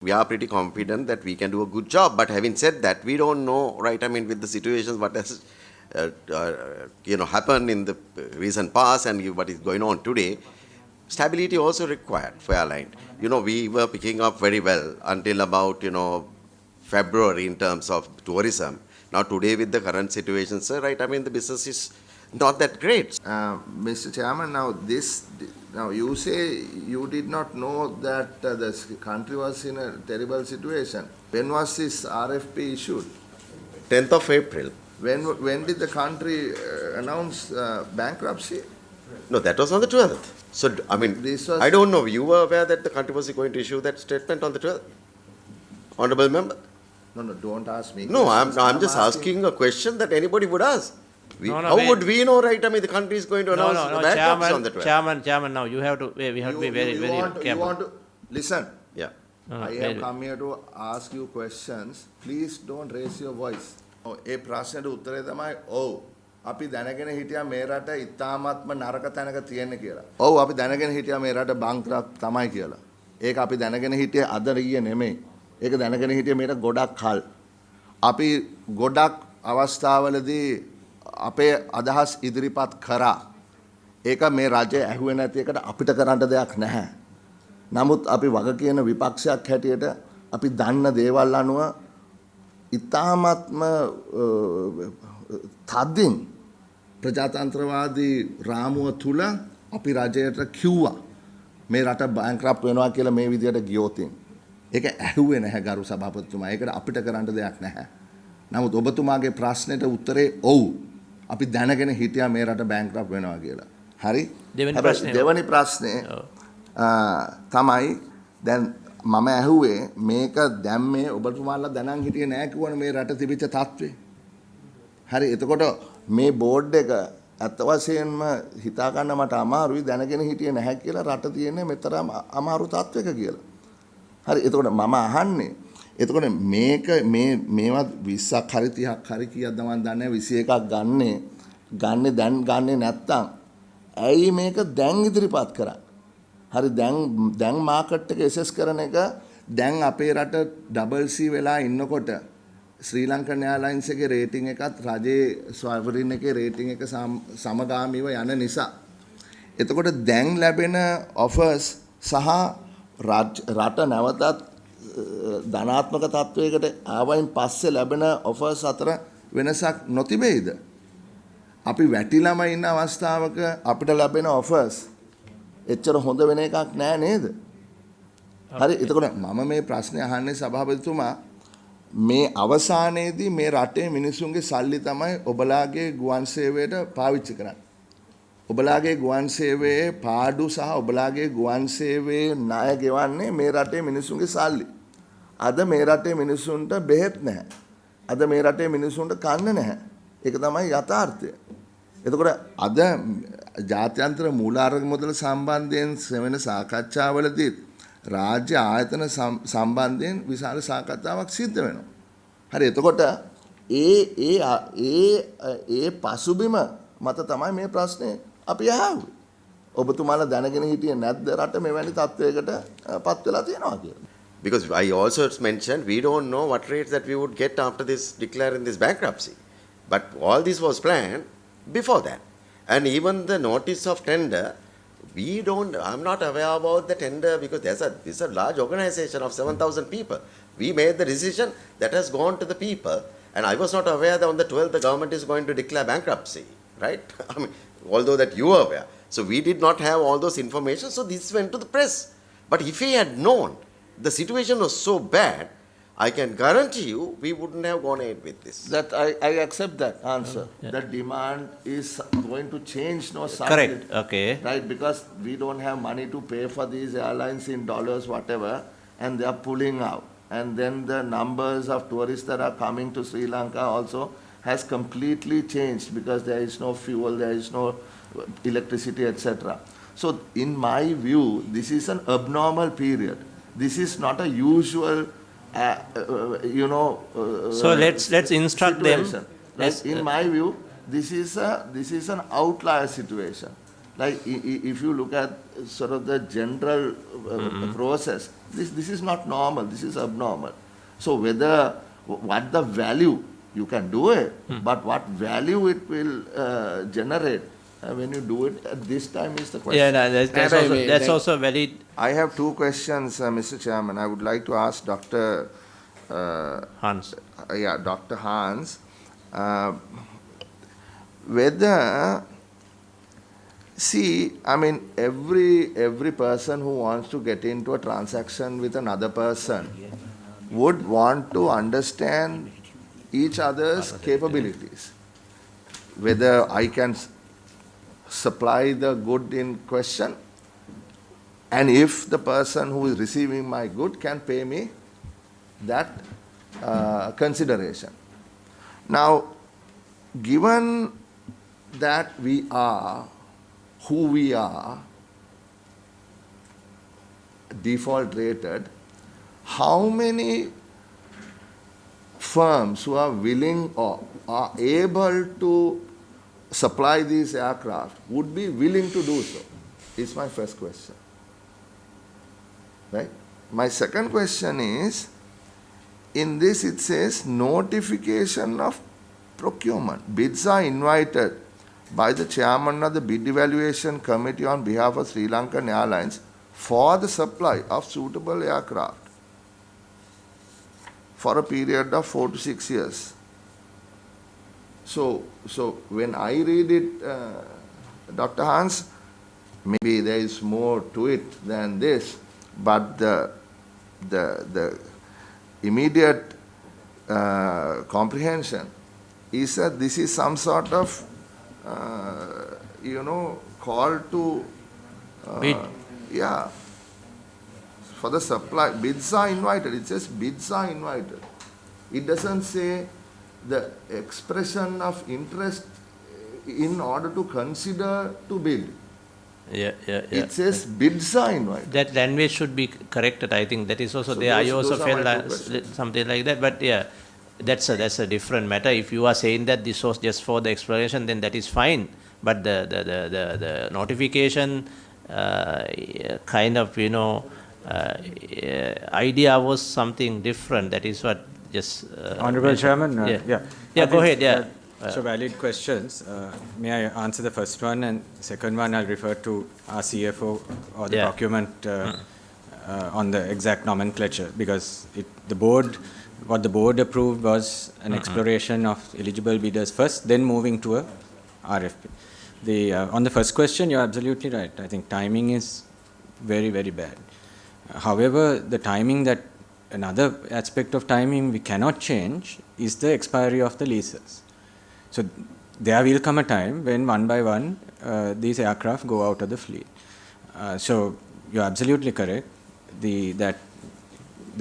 We are pretty confident that we can do a good job. But having said that, we don't know, right? I mean, with the situations, what has happened in the recent past and what is going on today, stability also required for airline. We were picking up very well until about, February in terms of tourism. Now today with the current situation, sir, right? I mean, the business is not that great. Mr. Chairman, now you say you did not know that the country was in a terrible situation. When was this RFP issued? 10th of April. When did the country announce bankruptcy? No, that was on the 12th. So, I mean, I don't know. You were aware that the country was going to issue that statement on the 12th? Honorable member? No, don't ask me. No, I'm just asking a question that anybody would ask. How would we know, right? I mean, the country is going to announce the bankruptcy on the 12th. Chairman, now you have to be very careful. You want to listen. Yeah. I have come here to ask you questions. Please don't raise your voice. ඒ ප්‍රශ්නෙට උත්තරේ තමයි ඔව්. අපි දැනගෙන හිටියා මේ රට ඉතාමත්ම නරක තැනක තියෙන කියලා. ඔව් අපි දැනගෙන හිටියා මේ රට බංක්‍රප්ට් තමයි කියලා. ඒක අපි දැනගෙන හිටියේ අද ඊයේ නෙමෙයි. ඒක දැනගෙන හිටියේ මේක ගොඩක් කල්. අපි ගොඩක් අවස්ථාවලදී අපේ අදහස් ඉදිරිපත් කරා. ඒක මේ රජය ඇහුවේ නැති එකට අපිට කරන්න දෙයක් නැහැ. නමුත් අපි වග කියන විපක්ෂයක් හැටියට අපි දන්න දේවල් අනුව ඉතාමත්ම තදින් ප්‍රජාතන්ත්‍රවාදී රාමුව තුල අපි රජයට කිව්වා මේ රට බැංක්‍රප්ට් වෙනවා කියලා මේ විදියට ගියොතින්. ඒක ඇහුවේ නැහැ ගරු සභාපතිතුමා. ඒකට අපිට කරන්න දෙයක් නැහැ. නමුත් ඔබතුමාගේ ප්‍රශ්නෙට උත්තරේ ඔව්. අපි දැනගෙන හිටියා මේ රට බැංක්‍රප්ට් වෙනවා කියලා. හරි? දෙවනි ප්‍රශ්නේ තමයි දැන් මම ඇහුවේ මේක දැන් මේ ඔබතුමාලා දැනන් හිටියේ නෑ කිව්වනේ මේ රට තිබිච්ච තත්ත්වේ. හරි එතකොට මේ බෝඩ් එක අත් වශයෙන්ම හිතා ගන්න මට අමාරුයි දැනගෙන හිටියේ නැහැ කියලා රට තියෙන්නේ මෙතරම් අමාරු තත්ත්වයක කියලා. හරි එතකොට මම අහන්නේ එතකොට මේක මේවා 20ක් හරි 30ක් හරි කීයක්ද මන් දන්නේ 21ක් ගන්නේ දැන් ගන්නේ නැත්තම් ඇයි මේක දැන් ඉදිරිපත් කරන්නේ? හරි දැන් මාකට් එක ඇසස් කරන එක දැන් අපේ රට ඩබල් සී වෙලා ඉන්නකොට ශ්‍රී ලංකන් එයාර්ලයින්ස් එකේ රේටින් එකත් රජයේ සොවරින් එකේ රේටින් එක සමගාමීව යන නිසා එතකොට දැන් ලැබෙන ඔෆර්ස් සහ රට නැවතත් ධනාත්මක තත්වයකට ආවයින් පස්සේ ලැබෙන ඔෆර්ස් අතර වෙනසක් නොතිබෙයිද? අපි වැටිලාම ඉන්න අවස්ථාවක අපිට ලැබෙන ඔෆර්ස් එච්චර හොඳ වෙන එකක් නෑ නේද? හරි එතකොට මම මේ ප්‍රශ්නේ අහන්නේ සභාපතිතුමා මේ අවසානයේදී මේ රටේ මිනිසුන්ගේ සල්ලි තමයි ඔබලාගේ ගුවන් සේවයට පාවිච්චි කරන්නේ. ඔබලාගේ ගුවන් සේවයේ පාඩු සහ ඔබලාගේ ගුවන් සේවයේ ණය ගෙවන්නේ මේ රටේ මිනිසුන්ගේ සල්ලි. අද මේ රටේ මිනිසුන්ට බෙහෙත් නැහැ. අද මේ රටේ මිනිසුන්ට කන්න නැහැ. ඒක තමයි යථාර්ථය. එතකොට අද ජාත්‍යන්තර මූලාරක මුදල සම්බන්ධයෙන් වෙන සාකච්ඡාවලදී රාජ්‍ය ආයතන සම්බන්ධයෙන් විශාල සාකච්ඡාවක් සිද්ධ වෙනවා. හරි එතකොට ඒ පසුබිම මත තමයි මේ ප්‍රශ්නේ අපි අහුවේ. ඔබතුමාලා දැනගෙන හිටියේ නැද්ද රට මෙවැනි තත්වයකට පත් වෙලා තියෙනවා කියලා? Because I also mentioned we don't know what rates that we would get after this declaring this bankruptcy. But all this was planned before that. And even the notice of tender, I'm not aware about the tender because this is a large organization of 7,000 people. We made the decision that has gone to the people and I was not aware that on the 12th the government is going to declare bankruptcy, right? I mean, although that you were aware. So we did not have all those information, so this went to the press. But if we had known the situation was so bad, I can guarantee you we wouldn't have gone ahead with this. That I accept that answer. Yeah. That demand is going to change no suddenly. Correct. Okay. Right, because we don't have money to pay for these airlines in dollars, whatever, and they are pulling out. And then the numbers of tourists that are coming to Sri Lanka also has completely changed because there is no fuel, there is no electricity, etc. So in my view, this is an abnormal period. This is not a usual so let's instruct situation. them. Right? In my view, this is an outlier situation. Like if you look at sort of the general process, this is not normal, this is abnormal. So what the value, you can do it, but what value it will generate when you do it at this time is the question. Yeah, no, that's also valid. I have two questions, Mr. Chairman. I would like to ask Dr. Hans. Dr. Hans, whether, see, I mean, every person who wants to get into a transaction with another person would want to understand each other's capabilities. Whether I can supply the good in question, and if the person who is receiving my good can pay me that consideration. Now, given that we are who we are, default rated, how many firms who are willing or are able to supply these aircraft would be willing to do so? Is my first question. Right? My second question is, in this it says notification of procurement. Bids are invited by the chairman of the bid evaluation committee on behalf of SriLankan Airlines for the supply of suitable aircraft for a period of 4 to 6 years. So when I read it, Dr. Hans, maybe there is more to it than this, but the immediate comprehension is that this is some sort of, call to Bid. Yeah, for the supply. Bids are invited. It says bids are invited. It doesn't say the expression of interest in order to consider to bid. Yeah. It says bids are invited. That language should be corrected. I think that is also So there. I those also are my felt two questions. something like that. But yeah, that's a different matter. If you are saying that this was just for the exploration, then that is fine. But the notification kind of idea was something different. That is what just. Honorable Chairman. Yeah. I Go think, ahead. So valid questions. May I answer the first one, and second one I'll refer to our CFO or the procurement on the exact nomenclature, because what the board approved was an exploration of eligible bidders first, then moving to a RFP. On the first question, you're absolutely right. I think timing is very, very bad. However, the timing another aspect of timing we cannot change is the expiry of the leases. So there will come a time when one by one these aircraft go out of the fleet. So you're absolutely correct. The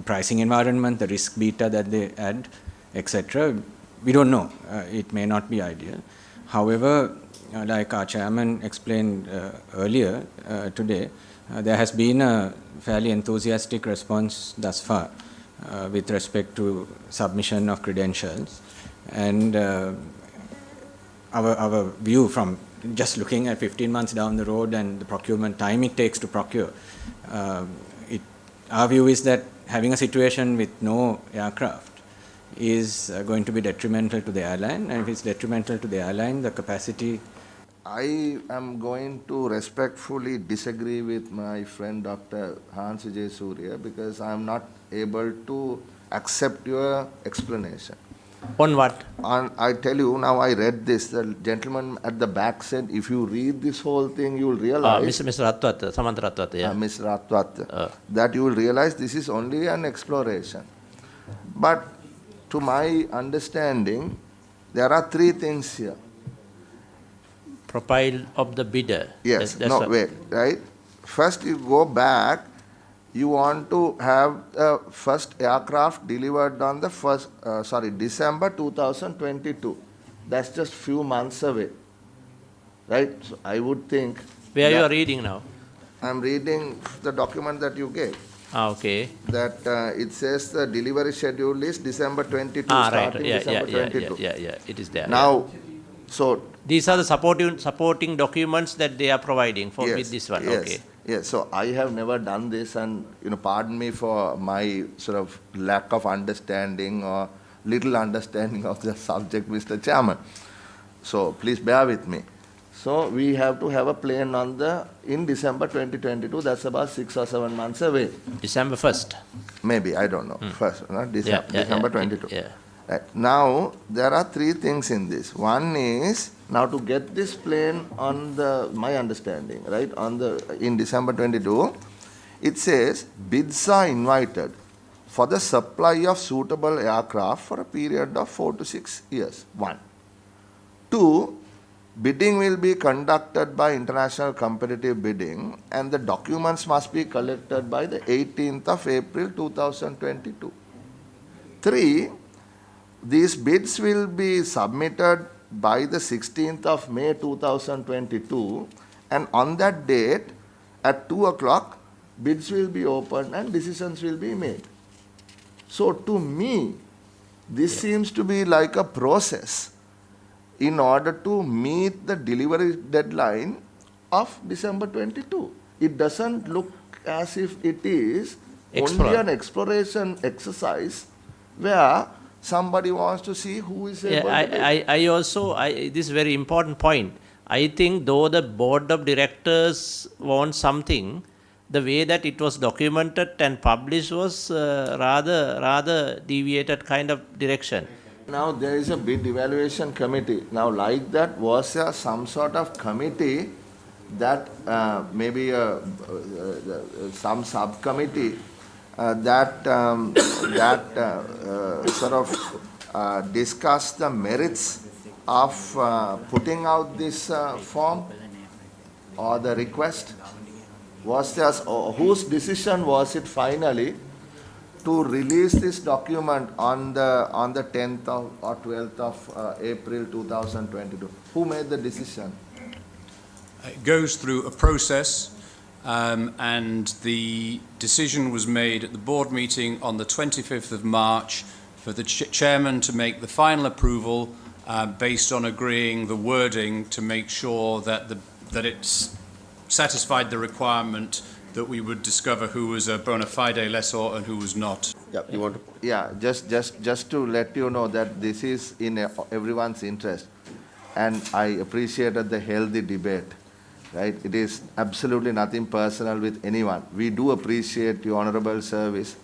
pricing environment, the risk beta that they add, etc. We don't know. It may not be ideal. However, like our chairman explained earlier today, there has been a fairly enthusiastic response thus far with respect to submission of credentials, and our view from just looking at 15 months down the road and the procurement time it takes to procure, our view is that having a situation with no aircraft is going to be detrimental to the airline, and if it's detrimental to the airline, the capacity. I am going to respectfully disagree with my friend Dr. Hans Vijay Surya, because I am not able to accept your explanation. On what? I tell you, now I read this, the gentleman at the back said, if you read this whole thing, you will realize, Mr. Ratwat, Samantha Ratwat, yeah. Ms. Ratwat, that you will realize this is only an exploration. But to my understanding, there are three things here. Profile of the bidder. Yes, wait, right? First you go back, you want to have the first aircraft delivered on the December 2022. That's just few months away, right? So I would think. Where you are reading now? I'm reading the document that you gave. Okay. That it says the delivery schedule is December 22, Right. starting December 22. Yeah, it is there. Now, So These are the supporting documents that they are providing for with this one. Yes, Okay. yes. So I have never done this, and pardon me for my sort of lack of understanding or little understanding of the subject, Mr. Chairman. So please bear with me. So we have to have a plane in December 2022. That's about 6 or 7 months away. December 1st. Maybe, I don't know. First, not December, Yeah, December yeah, 22. yeah. Right. Now, there are three things in this. One is, now to get this plane my understanding, right, in December 22, it says bids are invited for the supply of suitable aircraft for a period of 4 to 6 years. One. Two, bidding will be conducted by international competitive bidding, and the documents must be collected by the 18th of April 2022. Three, these bids will be submitted by the 16th of May 2022, and on that date, at 2 o'clock, bids will be opened and decisions will be made. So to me, this seems to be like a process in order to meet the delivery deadline of December 22. It doesn't look as if it is only an exploration exercise where somebody wants to see who is able to bid. I also, this is very important point. I think though the board of directors want something, the way that it was documented and published was rather deviated kind of direction. Now there is a bid evaluation committee. Now like that, was there some sort of committee that maybe some subcommittee that sort of discuss the merits of putting out this form or the request? Was there, whose decision was it finally to release this document on the 10th or 12th of April 2022? Who made the decision? It goes through a process. And the decision was made at the board meeting on the 25th of March for the chairman to make the final approval based on agreeing the wording to make sure that it's satisfied the requirement that we would discover who was a bona fide lessor and who was not. Yeah, you want to? Yeah, just to let you know that this is in everyone's interest, and I appreciated the healthy debate. Right? It is absolutely nothing personal with anyone. We do appreciate your honorable service,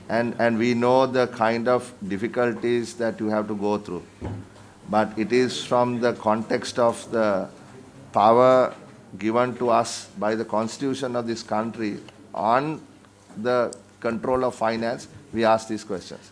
and we know the kind of difficulties that you have to go through. But it is from the context of the power given to us by the constitution of this country on the control of finance, we ask these questions.